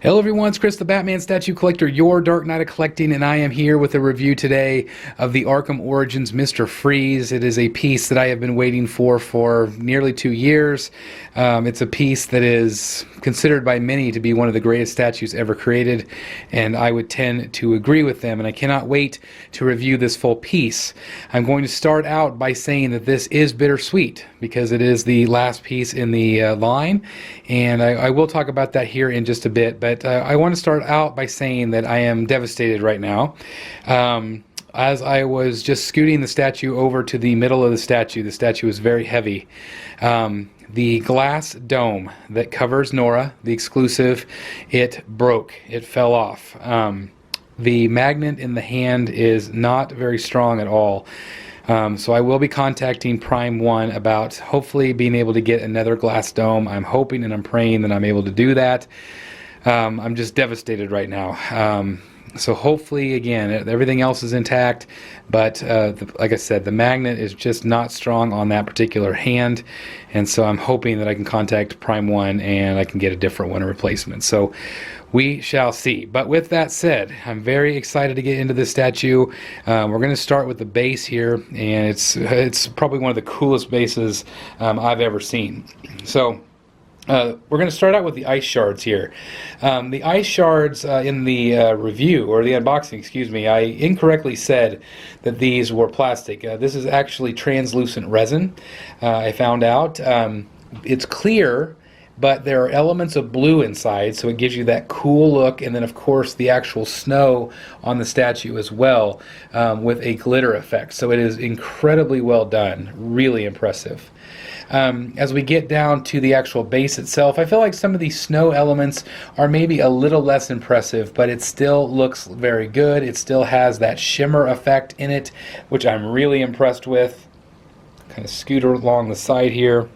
Hello everyone, it's Chris the Batman Statue Collector, your Dark Knight of Collecting, and I am here with a review today of the Arkham Origins Mr. Freeze. It is a piece that I have been waiting for nearly 2 years. It's a piece that is considered by many to be one of the greatest statues ever created, and I would tend to agree with them, and I cannot wait to review this full piece. I'm going to start out by saying that this is bittersweet, because it is the last piece in the line, and I will talk about that here in just a bit, but I want to start out by saying that I am devastated right now. As I was just scooting the statue over to the middle of the statue is very heavy. The glass dome that covers Nora, the exclusive, it broke. It fell off. The magnet in the hand is not very strong at all. So I will be contacting Prime 1 about hopefully being able to get another glass dome. I'm hoping and I'm praying that I'm able to do that. I'm just devastated right now. So hopefully, again, everything else is intact, but like I said, the magnet is just not strong on that particular hand, and so I'm hoping that I can contact Prime 1 and I can get a different one, a replacement. So we shall see. But with that said, I'm very excited to get into this statue. We're going to start with the base here, and it's probably one of the coolest bases I've ever seen. So we're going to start out with the ice shards here. The ice shards in the review, or the unboxing, excuse me, I incorrectly said that these were plastic. This is actually translucent resin, I found out. It's clear, but there are elements of blue inside, so it gives you that cool look, and then of course the actual snow on the statue as well, with a glitter effect. So it is incredibly well done, really impressive. As we get down to the actual base itself, I feel like some of these snow elements are maybe a little less impressive, but it still looks very good. It still has that shimmer effect in it, which I'm really impressed with. Kind of scoot along the side here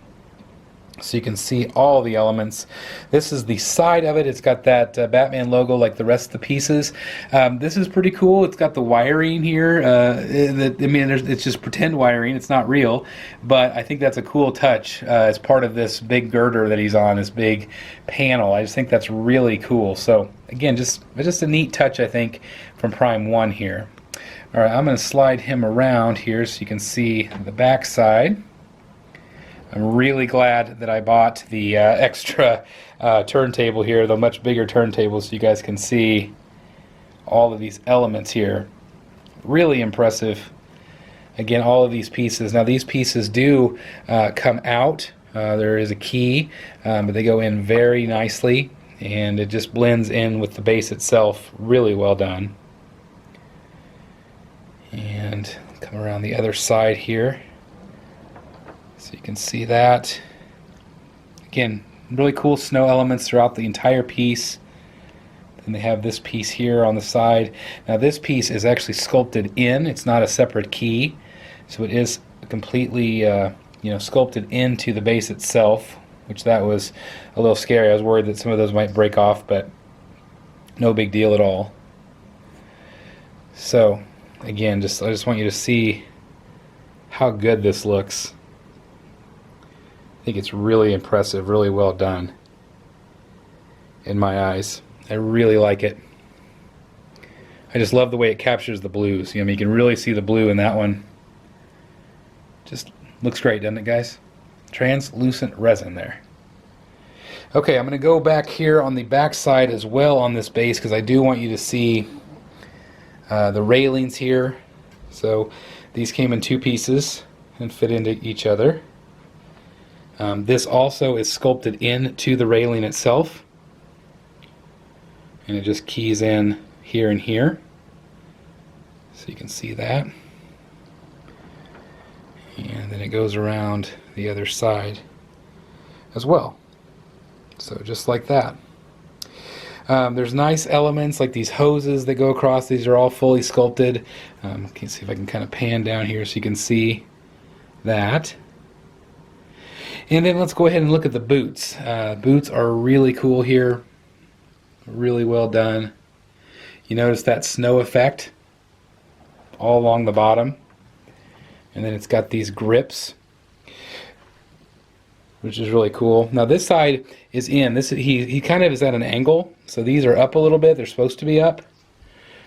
so you can see all the elements. This is the side of it. It's got that Batman logo like the rest of the pieces. This is pretty cool. It's got the wiring here. It's just pretend wiring. It's not real, but I think that's a cool touch as part of this big girder that he's on, this big panel. I just think that's really cool. So again, just a neat touch, I think, from Prime 1 here. All right, I'm going to slide him around here so you can see the back side. I'm really glad that I bought the extra turntable here, the much bigger turntable, so you guys can see all of these elements here. Really impressive. Again, all of these pieces. Now these pieces do come out. There is a key, but they go in very nicely, and it just blends in with the base itself. Really well done. And come around the other side here. So you can see that. Again, really cool snow elements throughout the entire piece. Then they have this piece here on the side. Now this piece is actually sculpted in. It's not a separate key. So it is completely sculpted into the base itself, which that was a little scary. I was worried that some of those might break off, but no big deal at all. So again, I just want you to see how good this looks. I think it's really impressive, really well done in my eyes. I really like it. I just love the way it captures the blues. You can really see the blue in that one. Just looks great, doesn't it, guys? Translucent resin there. Okay, I'm going to go back here on the back side as well on this base, because I do want you to see the railings here. So these came in 2 pieces and fit into each other. This also is sculpted into the railing itself, and it just keys in here and here, so you can see that, and then it goes around the other side as well, so just like that. There's nice elements like these hoses that go across. These are all fully sculpted. Can see if I can kind of pan down here so you can see that. And then let's go ahead and look at the boots. Boots are really cool here. Really well done. You notice that snow effect all along the bottom. And then it's got these grips. which is really cool. Now this side is in. He kind of is at an angle, so these are up a little bit. They're supposed to be up,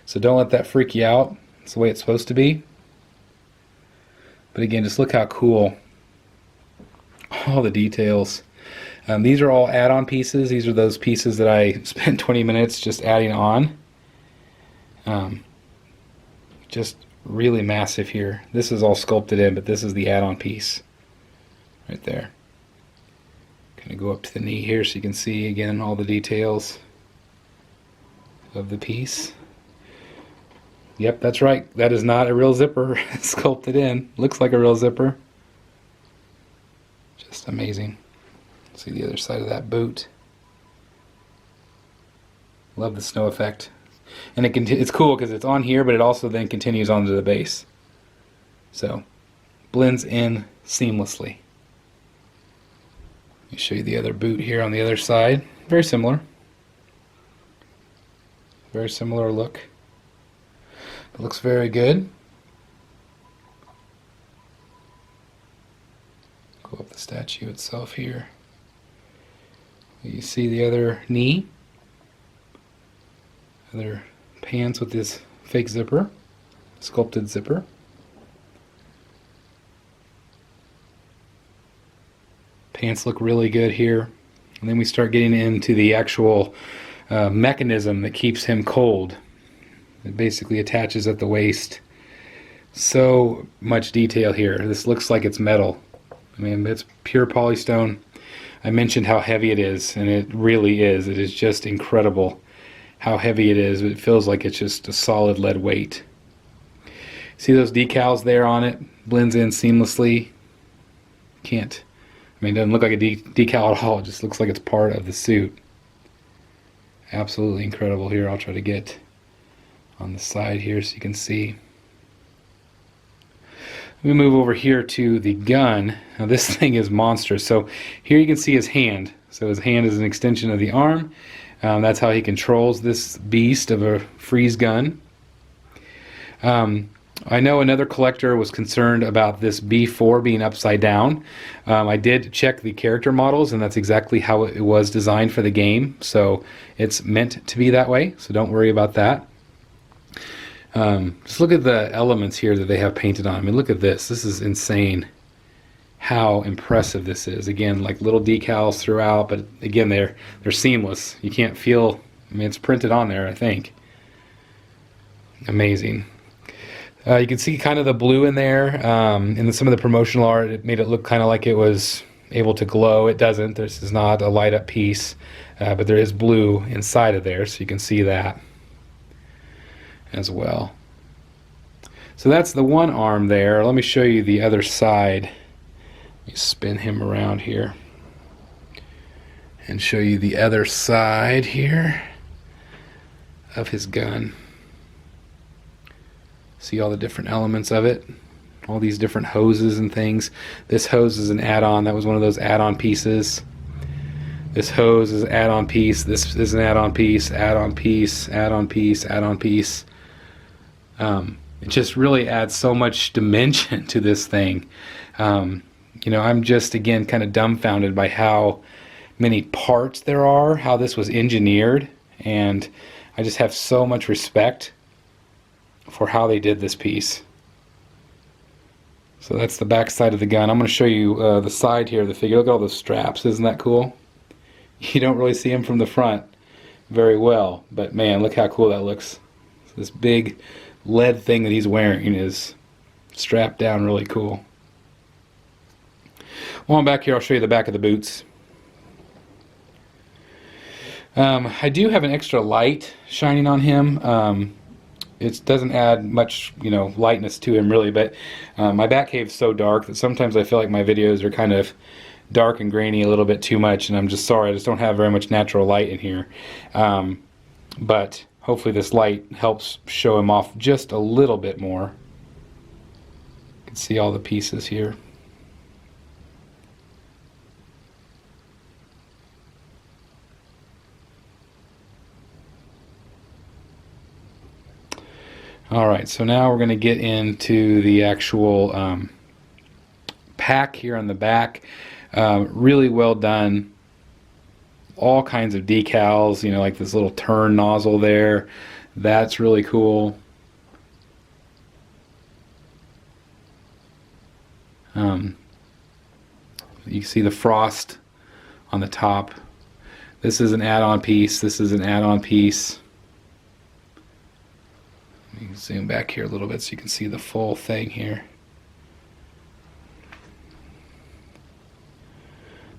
so don't let that freak you out. It's the way it's supposed to be. But again, just look how cool. All the details. These are all add-on pieces. These are those pieces that I spent 20 minutes just adding on. Just really massive here. This is all sculpted in, but this is the add-on piece right there. Kind of go up to the knee here so you can see again all the details of the piece. Yep, that's right. That is not a real zipper sculpted in. Looks like a real zipper. Just amazing. See the other side of that boot. Love the snow effect. And it's cool because it's on here, but it also then continues onto the base. So, blends in seamlessly. Let me show you the other boot here on the other side. Very similar. Very similar look. It looks very good. Go up the statue itself here. You see the other knee. Other pants with this fake zipper. Sculpted zipper. Pants look really good here. And then we start getting into the actual mechanism that keeps him cold. It basically attaches at the waist. So much detail here. This looks like it's metal. I mean, it's pure polystone. I mentioned how heavy it is, and it really is. It is just incredible how heavy it is. It feels like it's just a solid lead weight. See those decals there on it? Blends in seamlessly. It doesn't look like a decal at all. It just looks like it's part of the suit. Absolutely incredible here. I'll try to get on the side here so you can see. Let me move over here to the gun. Now this thing is monstrous. So here you can see his hand. So his hand is an extension of the arm. That's how he controls this beast of a freeze gun. I know another collector was concerned about this B4 being upside down. I did check the character models, and that's exactly how it was designed for the game. So it's meant to be that way, so don't worry about that. Just look at the elements here that they have painted on. I mean, look at this. This is insane how impressive this is. Again, like little decals throughout, but again, they're seamless. You can't feel, it's printed on there, I think. Amazing. You can see kind of the blue in there. In some of the promotional art, it made it look kind of like it was able to glow. It doesn't. This is not a light up piece, but there is blue inside of there, so you can see that as well. So that's the one arm there. Let me show you the other side. Let me spin him around here and show you the other side here of his gun. See all the different elements of it, all these different hoses and things. This hose is an add-on. That was one of those add-on pieces. This hose is an add-on piece. This is an add-on piece, add-on piece, add-on piece, add-on piece. It just really adds so much dimension to this thing. I'm just, again, kind of dumbfounded by how many parts there are, how this was engineered, and I just have so much respect for how they did this piece. So that's the back side of the gun. I'm going to show you the side here of the figure. Look at all those straps. Isn't that cool? You don't really see them from the front very well, but man, look how cool that looks. This big lead thing that he's wearing is strapped down really cool. While I'm back here, I'll show you the back of the boots. I do have an extra light shining on him. It doesn't add much, lightness to him really, but my Batcave's so dark that sometimes I feel like my videos are kind of dark and grainy a little bit too much, and I'm just sorry, I just don't have very much natural light in here. But hopefully this light helps show him off just a little bit more. You can see all the pieces here. Alright, so now we're going to get into the actual hack here on the back. Really well done. All kinds of decals, you know, like this little turn nozzle there. That's really cool. You see the frost on the top. This is an add-on piece. This is an add-on piece. Let me zoom back here a little bit so you can see the full thing here.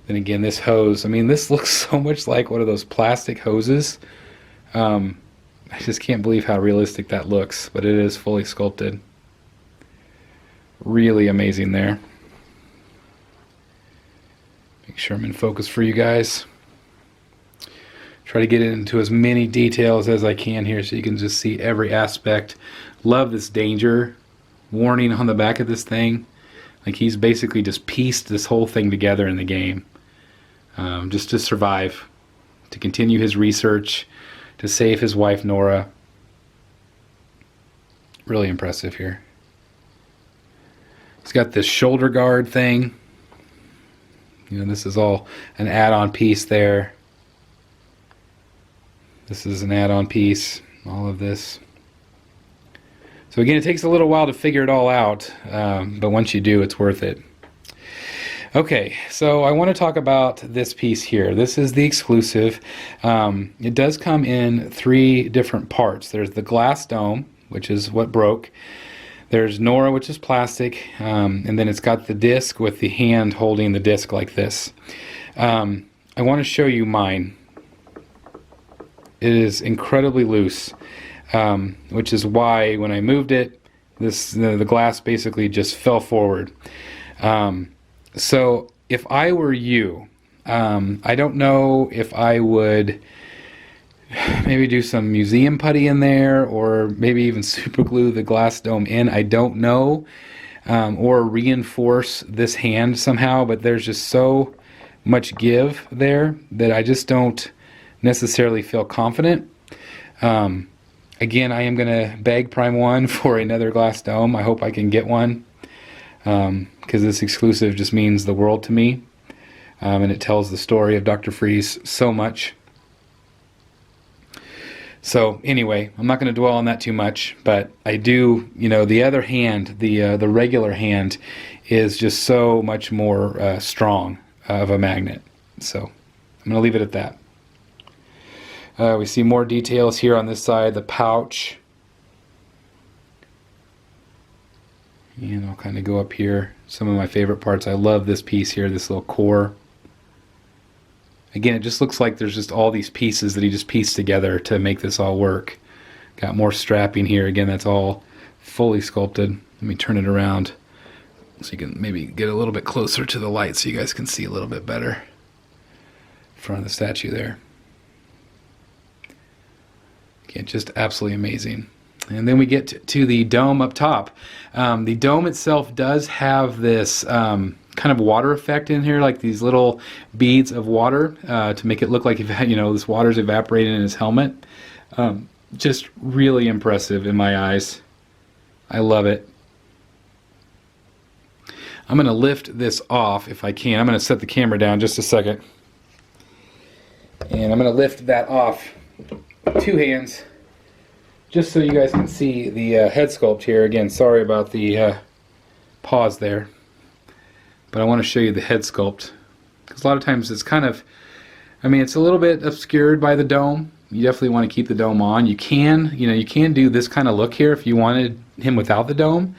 Then again, this hose, I mean, this looks so much like one of those plastic hoses. I just can't believe how realistic that looks, but it is fully sculpted. Really amazing there. Make sure I'm in focus for you guys. Try to get into as many details as I can here so you can just see every aspect. Love this danger warning on the back of this thing. Like he's basically just pieced this whole thing together in the game. Just to survive, to continue his research, to save his wife Nora. Really impressive here. He's got this shoulder guard thing. You know, this is all an add-on piece there. This is an add-on piece, all of this. So again, it takes a little while to figure it all out, but once you do, it's worth it. Okay, so I want to talk about this piece here. This is the exclusive. It does come in 3 different parts. There's the glass dome, which is what broke. There's Nora, which is plastic, and then it's got the disc with the hand holding the disc like this. I want to show you mine. It is incredibly loose, which is why when I moved it, the glass basically just fell forward. So if I were you, I don't know if I would maybe do some museum putty in there, or maybe even super glue the glass dome in. I don't know, or reinforce this hand somehow, but there's just so much give there that I just don't necessarily feel confident. Again, I am going to beg Prime 1 for another glass dome. I hope I can get one, because this exclusive just means the world to me, and it tells the story of Dr. Freeze so much. So anyway, I'm not going to dwell on that too much, but I do, you know, the other hand, the regular hand, is just so much more strong of a magnet. So I'm going to leave it at that. We see more details here on this side, the pouch. And I'll kind of go up here. Some of my favorite parts. I love this piece here, this little core. Again, it just looks like there's just all these pieces that he just pieced together to make this all work. Got more strapping here. Again, that's all fully sculpted. Let me turn it around so you can maybe get a little bit closer to the light so you guys can see a little bit better in front of the statue there. Again, just absolutely amazing. And then we get to the dome up top. The dome itself does have this kind of water effect in here, like these little beads of water to make it look like, you know, this water's evaporating in his helmet. Just really impressive in my eyes. I love it. I'm going to lift this off if I can. I'm going to set the camera down just a second. And I'm going to lift that off with 2 hands, just so you guys can see the head sculpt here. Again, sorry about the pause there, but I want to show you the head sculpt, because a lot of times it's kind of, I mean, it's a little bit obscured by the dome. You definitely want to keep the dome on. You can, you know, you can do this kind of look here if you wanted him without the dome.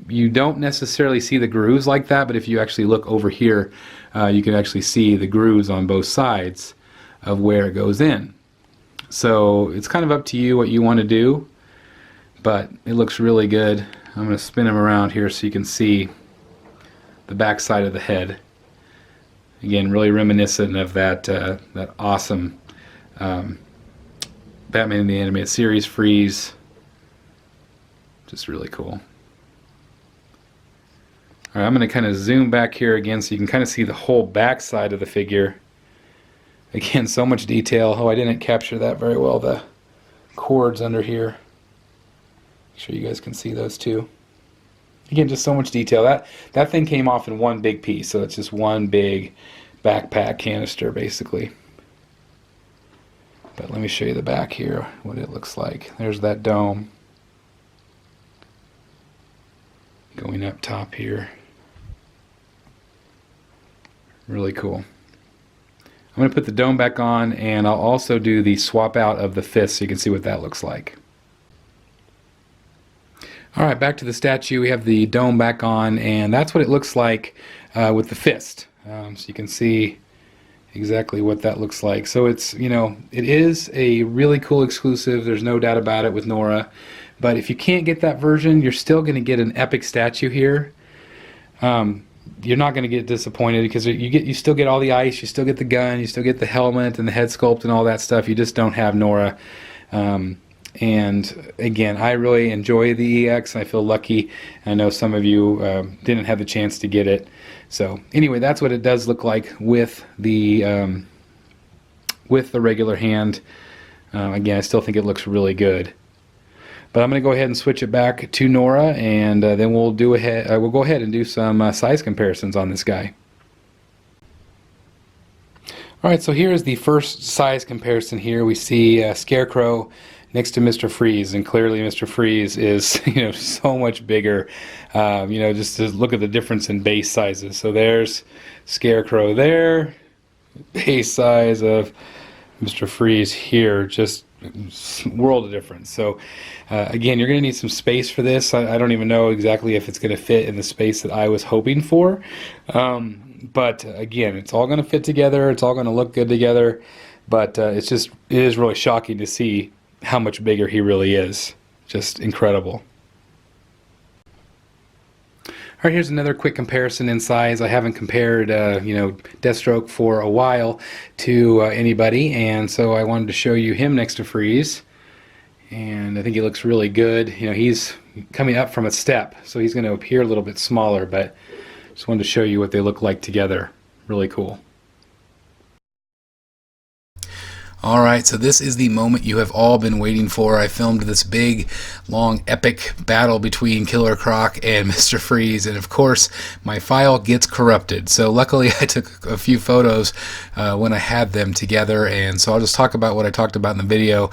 You don't necessarily see the grooves like that, but if you actually look over here, you can actually see the grooves on both sides of where it goes in. So it's kind of up to you what you want to do, but it looks really good. I'm going to spin him around here so you can see the back side of the head. Again, really reminiscent of that that awesome Batman in the Animated Series Freeze. Just really cool. Alright, I'm going to kind of zoom back here again so you can kind of see the whole back side of the figure. Again, so much detail. Oh, I didn't capture that very well, the cords under here. Make sure you guys can see those too. Again, just so much detail. That thing came off in one big piece, so it's just one big backpack canister, basically. But let me show you the back here, what it looks like. There's that dome going up top here. Really cool. I'm going to put the dome back on, and I'll also do the swap out of the fist so you can see what that looks like. Alright, back to the statue. We have the dome back on, and that's what it looks like with the fist. So you can see exactly what that looks like. So it's, you know, it is a really cool exclusive, there's no doubt about it, with Nora. But if you can't get that version, you're still going to get an epic statue here. You're not going to get disappointed because you still get all the ice, you still get the gun, you still get the helmet and the head sculpt and all that stuff. You just don't have Nora. And again, I really enjoy the EX. I feel lucky. I know some of you didn't have the chance to get it. So anyway, that's what it does look like with the regular hand. Again, I still think it looks really good. But I'm going to go ahead and switch it back to Nora, and then we'll go ahead and do some size comparisons on this guy. Alright, so here is the first size comparison here. We see Scarecrow next to Mr. Freeze, and clearly Mr. Freeze is, you know, so much bigger. You know, just to look at the difference in base sizes. So there's Scarecrow there, base size of Mr. Freeze here, just world of difference. So again, you're going to need some space for this. I don't even know exactly if it's going to fit in the space that I was hoping for. But again, it's all going to fit together. It's all going to look good together. But it is really shocking to see how much bigger he really is. Just incredible. Alright, here's another quick comparison in size. I haven't compared, you know, Deathstroke for a while to anybody, and so I wanted to show you him next to Freeze. And I think he looks really good. You know, he's coming up from a step, so he's going to appear a little bit smaller, but just wanted to show you what they look like together. Really cool. Alright, so this is the moment you have all been waiting for. I filmed this big, long, epic battle between Killer Croc and Mr. Freeze, and of course, my file gets corrupted. So luckily I took a few photos when I had them together, and so I'll just talk about what I talked about in the video.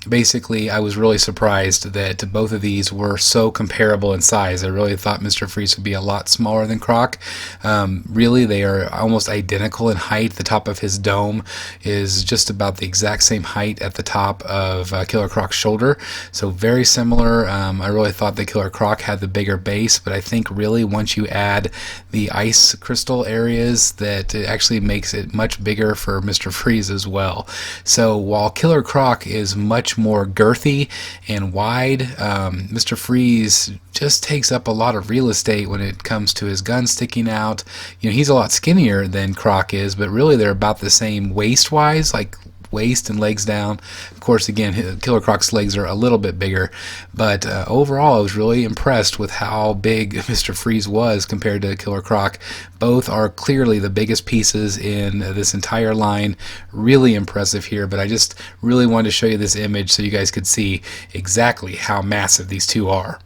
Basically, I was really surprised that both of these were so comparable in size. I really thought Mr. Freeze would be a lot smaller than Croc. Really, they are almost identical in height. The top of his dome is just about the exact same height at the top of Killer Croc's shoulder, so very similar. I really thought that Killer Croc had the bigger base, but I think really once you add the ice crystal areas, that it actually makes it much bigger for Mr. Freeze as well. So while Killer Croc is much more girthy and wide, Mr. Freeze just takes up a lot of real estate when it comes to his gun sticking out. You know, he's a lot skinnier than Croc is, but really they're about the same waist-wise, like waist and legs down. Of course, again, Killer Croc's legs are a little bit bigger, but overall I was really impressed with how big Mr. Freeze was compared to Killer Croc. Both are clearly the biggest pieces in this entire line. Really impressive here, but I just really wanted to show you this image so you guys could see exactly how massive these two are.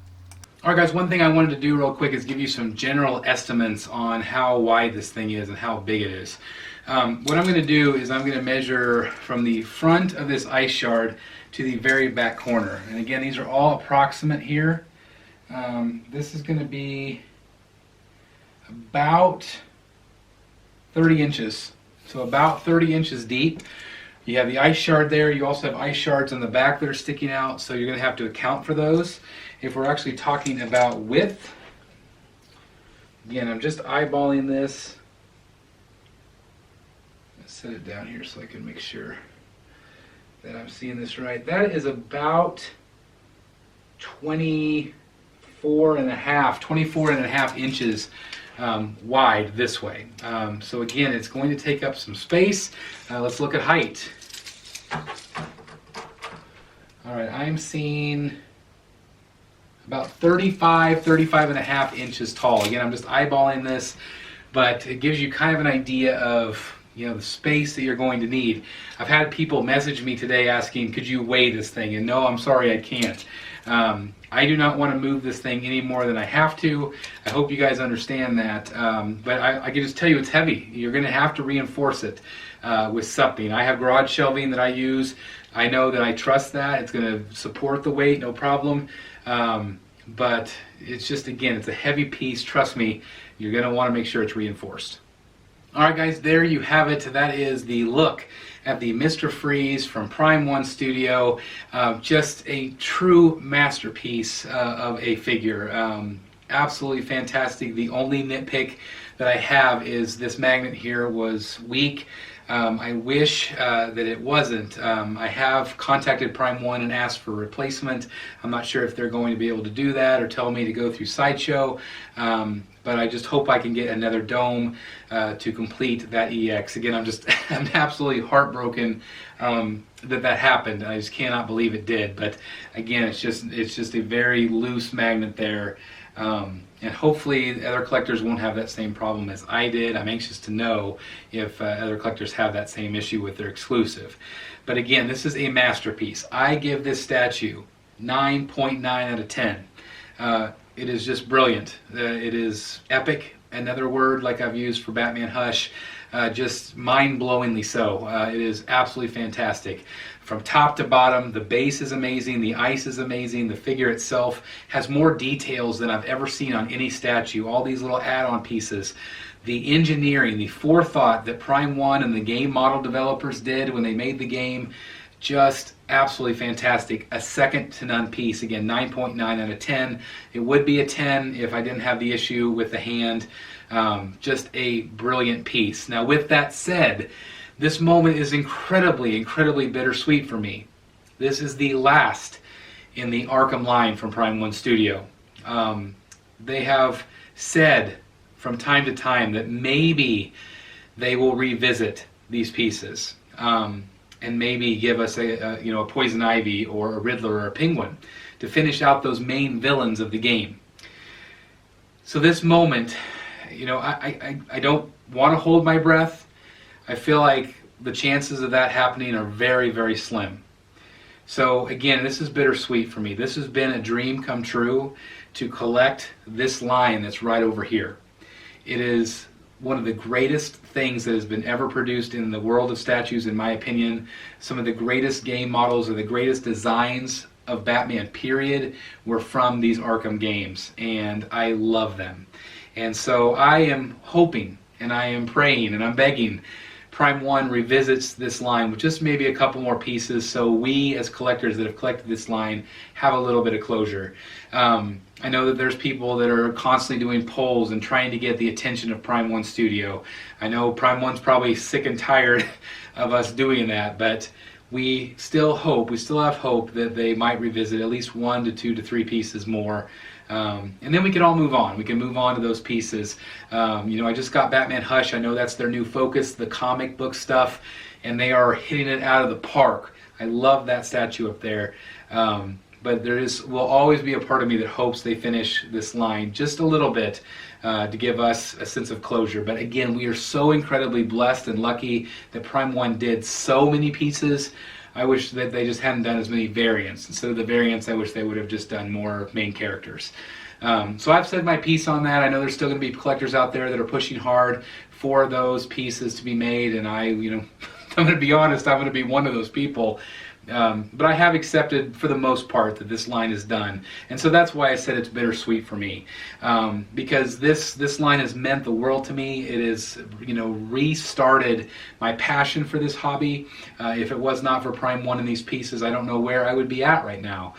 Alright guys, one thing I wanted to do real quick is give you some general estimates on how wide this thing is and how big it is. What I'm going to do is I'm going to measure from the front of this ice shard to the very back corner. And again, these are all approximate here. This is going to be about 30 inches. So about 30 inches deep. You have the ice shard there. You also have ice shards on the back that are sticking out, so you're going to have to account for those. If we're actually talking about width, again, I'm just eyeballing this. Set it down here so I can make sure that I'm seeing this right. That is about 24 and a half inches wide this way. So again, it's going to take up some space. Let's look at height. Alright, I'm seeing about 35 and a half inches tall. Again, I'm just eyeballing this, but it gives you kind of an idea of, you know, the space that you're going to need. I've had people message me today asking, could you weigh this thing? And no, I'm sorry, I can't. I do not want to move this thing any more than I have to. I hope you guys understand that. But I can just tell you it's heavy. You're going to have to reinforce it with something. I have garage shelving that I use. I know that I trust that. It's going to support the weight, no problem. But it's just, again, it's a heavy piece. Trust me, you're going to want to make sure it's reinforced. Alright guys, there you have it. That is the look at the Mr. Freeze from Prime 1 Studio. Just a true masterpiece of a figure. Absolutely fantastic. The only nitpick that I have is this magnet here was weak. I wish that it wasn't. I have contacted Prime 1 and asked for a replacement. I'm not sure if they're going to be able to do that or tell me to go through Sideshow. But I just hope I can get another dome to complete that EX. Again, I'm absolutely heartbroken that happened. I just cannot believe it did. But again, it's just a very loose magnet there. And hopefully other collectors won't have that same problem as I did. I'm anxious to know if other collectors have that same issue with their exclusive. But again, this is a masterpiece. I give this statue 9.9 out of 10. It is just brilliant. It is epic, another word like I've used for Batman Hush, just mind-blowingly so. It is absolutely fantastic. From top to bottom, the base is amazing, the ice is amazing, the figure itself has more details than I've ever seen on any statue. All these little add-on pieces. The engineering, the forethought that Prime 1 and the game model developers did when they made the game, just absolutely fantastic. A second to none piece. Again, 9.9 out of 10. It would be a 10 if I didn't have the issue with the hand. Just a brilliant piece. Now with that said, this moment is incredibly bittersweet for me. This is the last in the Arkham line from Prime 1 Studio. They have said from time to time that maybe they will revisit these pieces. And maybe give us a Poison Ivy or a Riddler or a Penguin to finish out those main villains of the game. So this moment, I don't want to hold my breath. I feel like the chances of that happening are very slim. So again, this is bittersweet for me. This has been a dream come true to collect this line that's right over here. It is one of the greatest things that has been ever produced in the world of statues, in my opinion. Some of the greatest game models or the greatest designs of Batman, period, were from these Arkham games, and I love them. And so I am hoping, and I am praying, and I'm begging Prime 1 revisits this line with just maybe a couple more pieces so we as collectors that have collected this line have a little bit of closure. I know that there's people that are constantly doing polls and trying to get the attention of Prime 1 Studio. I know Prime 1's probably sick and tired of us doing that, but we still have hope that they might revisit at least 1 to 2 to 3 pieces more. And then we can all move on. We can move on to those pieces. I just got Batman Hush. I know that's their new focus, the comic book stuff, and they are hitting it out of the park. I love that statue up there. But will always be a part of me that hopes they finish this line just a little bit to give us a sense of closure. But again, we are so incredibly blessed and lucky that Prime 1 did so many pieces. I wish that they just hadn't done as many variants. Instead of the variants, I wish they would have just done more main characters. So I've said my piece on that. I know there's still going to be collectors out there that are pushing hard for those pieces to be made, and I'm going to be honest, I'm going to be one of those people. But I have accepted for the most part that this line is done, and so that's why I said it's bittersweet for me, because this line has meant the world to me. It has restarted my passion for this hobby. If it was not for Prime 1 and these pieces, I don't know where I would be at right now.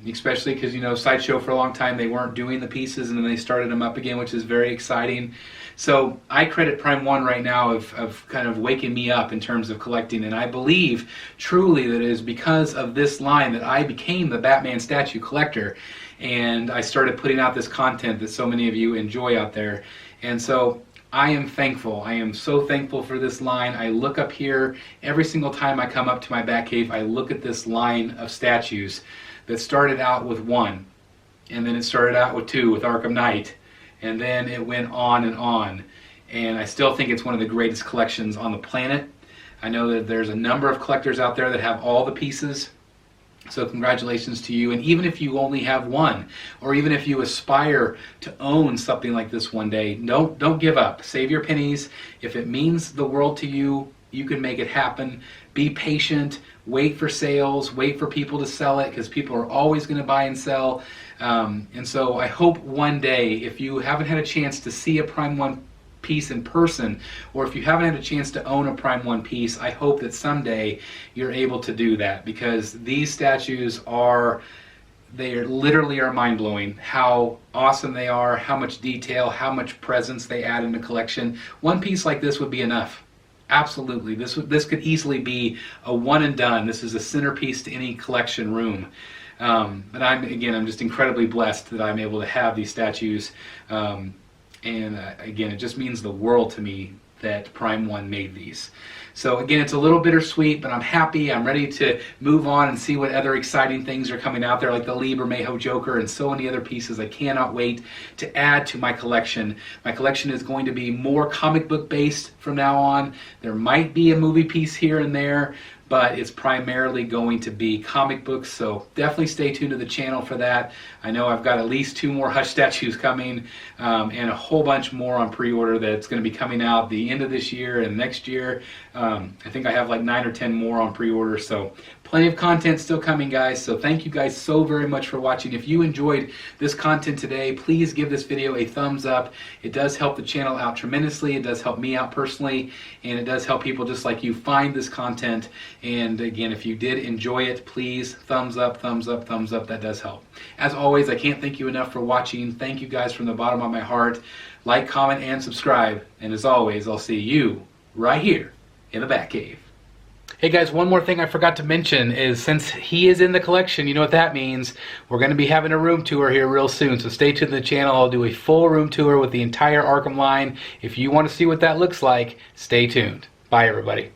Especially because Sideshow for a long time they weren't doing the pieces, and then they started them up again, which is very exciting. So I credit Prime 1 right now of kind of waking me up in terms of collecting, and I believe truly that it is because of this line that I became the Batman statue collector, and I started putting out this content that so many of you enjoy out there. And so I am thankful. I am so thankful for this line. I look up here every single time I come up to my Batcave. I look at this line of statues that started out with 1, and then it started out with 2 with Arkham Knight, and then it went on, and I still think it's one of the greatest collections on the planet. I know that there's a number of collectors out there that have all the pieces. So congratulations to you. And even if you only have one, or even if you aspire to own something like this one day, don't give up. Save your pennies. If it means the world to you, you can make it happen. Be patient. Wait for sales. Wait for people to sell it, because people are always going to buy and sell. And so I hope one day, if you haven't had a chance to see a Prime 1 piece in person, or if you haven't had a chance to own a Prime 1 piece, I hope that someday you're able to do that, because these statues they literally are mind-blowing. How awesome they are, how much detail, how much presence they add in the collection. One piece like this would be enough. Absolutely. This could easily be a one and done. This is a centerpiece to any collection room. But I'm just incredibly blessed that I'm able to have these statues. And again, it just means the world to me that Prime 1 made these. So again, it's a little bittersweet, but I'm happy. I'm ready to move on and see what other exciting things are coming out there, like the Lee Bermejo Joker and so many other pieces. I cannot wait to add to my collection. My collection is going to be more comic book based from now on. There might be a movie piece here and there, but it's primarily going to be comic books, so definitely stay tuned to the channel for that. I know I've got at least 2 more Hush statues coming, and a whole bunch more on pre-order that's going to be coming out the end of this year and next year. I think I have like 9 or 10 more on pre-order, so plenty of content still coming, guys. So thank you guys so very much for watching. If you enjoyed this content today, please give this video a thumbs up. It does help the channel out tremendously. It does help me out personally, and it does help people just like you find this content. And again, if you did enjoy it, please thumbs up, thumbs up, thumbs up. That does help. As always, I can't thank you enough for watching. Thank you guys from the bottom of my heart. Like, comment, and subscribe. And as always, I'll see you right here in the Batcave. Hey guys, one more thing I forgot to mention is, since he is in the collection, you know what that means. We're going to be having a room tour here real soon, so stay tuned to the channel. I'll do a full room tour with the entire Arkham line. If you want to see what that looks like, stay tuned. Bye everybody.